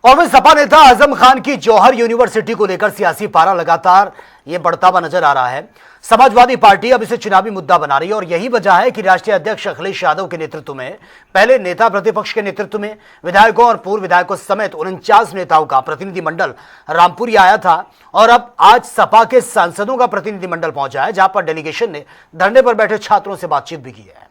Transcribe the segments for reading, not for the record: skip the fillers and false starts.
और वहीं सपा नेता आजम खान की जौहर यूनिवर्सिटी को लेकर सियासी पारा लगातार ये बढ़ता हुआ नजर आ रहा है। समाजवादी पार्टी अब इसे चुनावी मुद्दा बना रही है और यही वजह है कि राष्ट्रीय अध्यक्ष अखिलेश यादव के नेतृत्व में, पहले नेता प्रतिपक्ष के नेतृत्व में विधायकों और पूर्व विधायकों समेत 49 नेताओं का प्रतिनिधिमंडल रामपुर आया था और अब आज सपा के सांसदों का प्रतिनिधिमंडल पहुंचा है, जहां पर डेलीगेशन ने धरने पर बैठे छात्रों से बातचीत भी की है।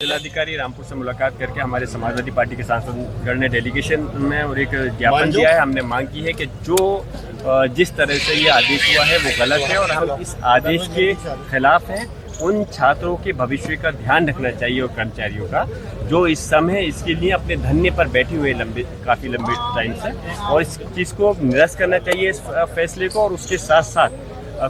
जिलाधिकारी रामपुर से मुलाकात करके हमारे समाजवादी पार्टी के सांसदगण ने डेलीगेशन में और एक ज्ञापन दिया है। हमने मांग की है कि जो जिस तरह से ये आदेश हुआ है वो गलत है और हम इस आदेश के खिलाफ हैं। उन छात्रों के भविष्य का ध्यान रखना चाहिए और कर्मचारियों का, जो इस समय इसके लिए अपने धरने पर बैठे हुए काफ़ी लंबे टाइम से, और इस चीज़ को निरस्त करना चाहिए इस फैसले को, और उसके साथ साथ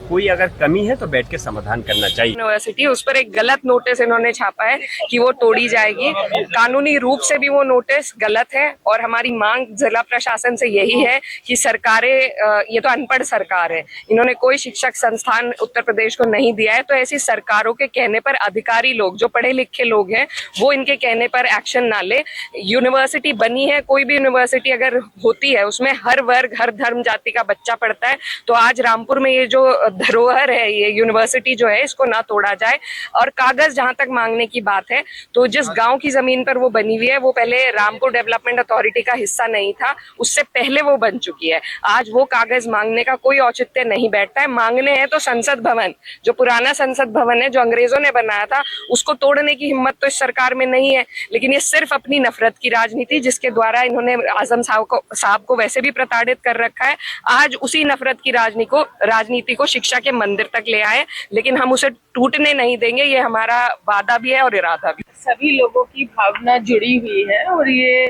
कोई अगर कमी है तो बैठ के समाधान करना चाहिए। यूनिवर्सिटी उस पर एक गलत नोटिस इन्होंने छापा है कि वो तोड़ी जाएगी। कानूनी रूप से भी वो नोटिस गलत है और हमारी मांग जिला प्रशासन से यही है कि सरकारें, ये तो अनपढ़ सरकार है, इन्होंने कोई शिक्षक संस्थान उत्तर प्रदेश को नहीं दिया है, तो ऐसी सरकारों के कहने पर अधिकारी लोग जो पढ़े लिखे लोग हैं वो इनके कहने पर एक्शन ना ले। यूनिवर्सिटी बनी है, कोई भी यूनिवर्सिटी अगर होती है उसमें हर वर्ग हर धर्म जाति का बच्चा पढ़ता है, तो आज रामपुर में ये जो धरोहर है, ये यूनिवर्सिटी जो है, इसको ना तोड़ा जाए। और कागज जहां तक मांगने की बात है, तो जिस गांव की जमीन पर वो बनी हुई है वो पहले रामपुर डेवलपमेंट अथॉरिटी का हिस्सा नहीं था, उससे पहले वो बन चुकी है। आज वो कागज मांगने का कोई औचित्य नहीं बैठता है। मांगने हैं तो संसद भवन, जो पुराना संसद भवन है जो अंग्रेजों ने बनाया था, उसको तोड़ने की हिम्मत तो इस सरकार में नहीं है। लेकिन ये सिर्फ अपनी नफरत की राजनीति, जिसके द्वारा इन्होंने आजम साहब को वैसे भी प्रताड़ित कर रखा है, आज उसी नफरत की राजनीति को शिक्षा के मंदिर तक ले आए, लेकिन हम उसे टूटने नहीं देंगे। ये हमारा वादा भी है और इरादा भी। सभी लोगों की भावना जुड़ी हुई है और ये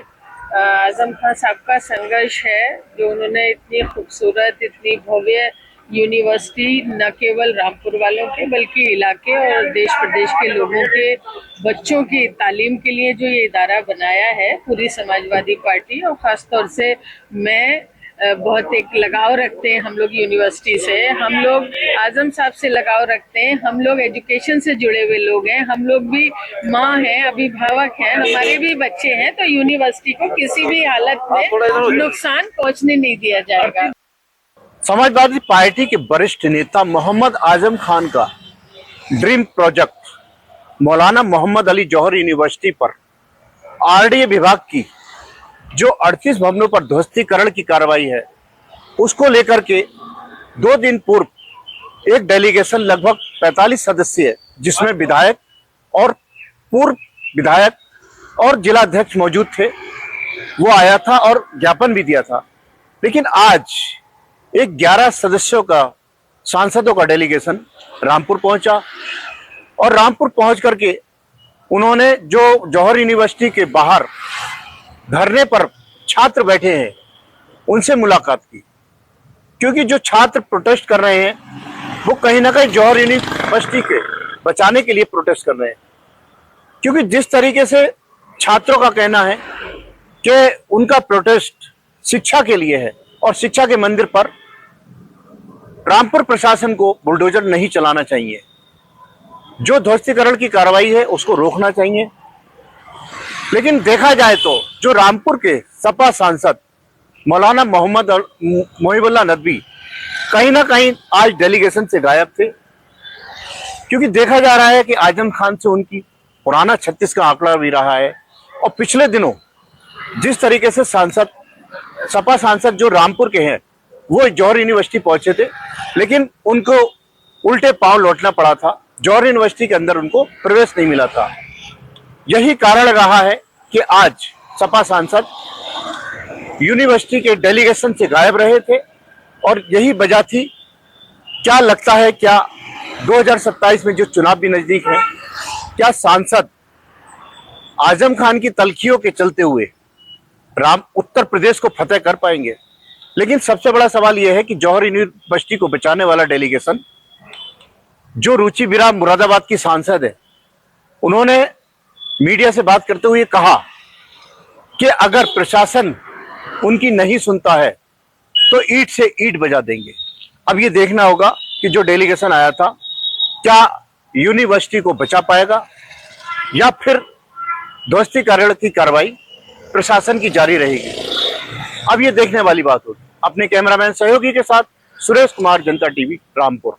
आजम खान साहब का संघर्ष है, जो उन्होंने इतनी खूबसूरत, इतनी भव्य यूनिवर्सिटी न केवल रामपुर वालों के बल्कि इलाके और देश प्रदेश के लोगों के बच्चों की तालीम के लिए जो ये इदारा बनाया है, पूरी समाजवादी पार्टी और खासतौर से मैं बहुत एक लगाव रखते हैं हम लोग यूनिवर्सिटी से। हम लोग आजम साहब से लगाव रखते हैं, हम लोग एजुकेशन से जुड़े हुए लोग हैं, हम लोग भी माँ हैं, अभिभावक हैं, हमारे भी बच्चे हैं, तो यूनिवर्सिटी को किसी भी हालत में नुकसान पहुंचने नहीं दिया जाएगा। समाजवादी पार्टी के वरिष्ठ नेता मोहम्मद आजम खान का ड्रीम प्रोजेक्ट मौलाना मोहम्मद अली जौहर यूनिवर्सिटी पर आरडीए विभाग की जो 38 भवनों पर ध्वस्तीकरण की कार्रवाई है, उसको लेकर के 2 दिन पूर्व एक डेलीगेशन लगभग 45 सदस्यीय, जिसमें विधायक और पूर्व विधायक और जिलाध्यक्ष मौजूद थे, वो आया था और ज्ञापन भी दिया था। लेकिन आज एक 11 सदस्यों का सांसदों का डेलीगेशन रामपुर पहुंचा और रामपुर पहुंच करके उन्होंने जो जौहर यूनिवर्सिटी के बाहर धरने पर छात्र बैठे हैं उनसे मुलाकात की, क्योंकि जो छात्र प्रोटेस्ट कर रहे हैं वो कहीं ना कहीं जौहर यूनिवर्सिटी के बचाने के लिए प्रोटेस्ट कर रहे हैं। क्योंकि जिस तरीके से छात्रों का कहना है कि उनका प्रोटेस्ट शिक्षा के लिए है और शिक्षा के मंदिर पर रामपुर प्रशासन को बुलडोजर नहीं चलाना चाहिए, जो ध्वस्तीकरण की कार्रवाई है उसको रोकना चाहिए। लेकिन देखा जाए तो जो रामपुर के सपा सांसद मौलाना मोहम्मद मोहिबुल्लाह नदवी कहीं ना कहीं आज डेलीगेशन से गायब थे, क्योंकि देखा जा रहा है कि आजम खान से उनकी पुराना 36 का आंकड़ा भी रहा है। और पिछले दिनों जिस तरीके से सपा सांसद जो रामपुर के हैं वो जौहर यूनिवर्सिटी पहुंचे थे, लेकिन उनको उल्टे पांव लौटना पड़ा था, जौहर यूनिवर्सिटी के अंदर उनको प्रवेश नहीं मिला था। यही कारण रहा है कि आज सपा सांसद यूनिवर्सिटी के डेलीगेशन से गायब रहे थे और यही वजह थी। क्या लगता है, क्या 2027 में जो चुनाव भी नजदीक है, क्या सांसद आजम खान की तलखियों के चलते हुए उत्तर प्रदेश को फतेह कर पाएंगे? लेकिन सबसे बड़ा सवाल यह है कि जौहर यूनिवर्सिटी को बचाने वाला डेलीगेशन जो रुचि बिरा मुरादाबाद की सांसद है, उन्होंने मीडिया से बात करते हुए कहा कि अगर प्रशासन उनकी नहीं सुनता है तो ईंट से ईंट बजा देंगे। अब ये देखना होगा कि जो डेलीगेशन आया था क्या यूनिवर्सिटी को बचा पाएगा या फिर ध्वस्तीकरण की कार्रवाई प्रशासन की जारी रहेगी। अब ये देखने वाली बात होगी। अपने कैमरामैन सहयोगी के साथ सुरेश कुमार, जनता टीवी, रामपुर।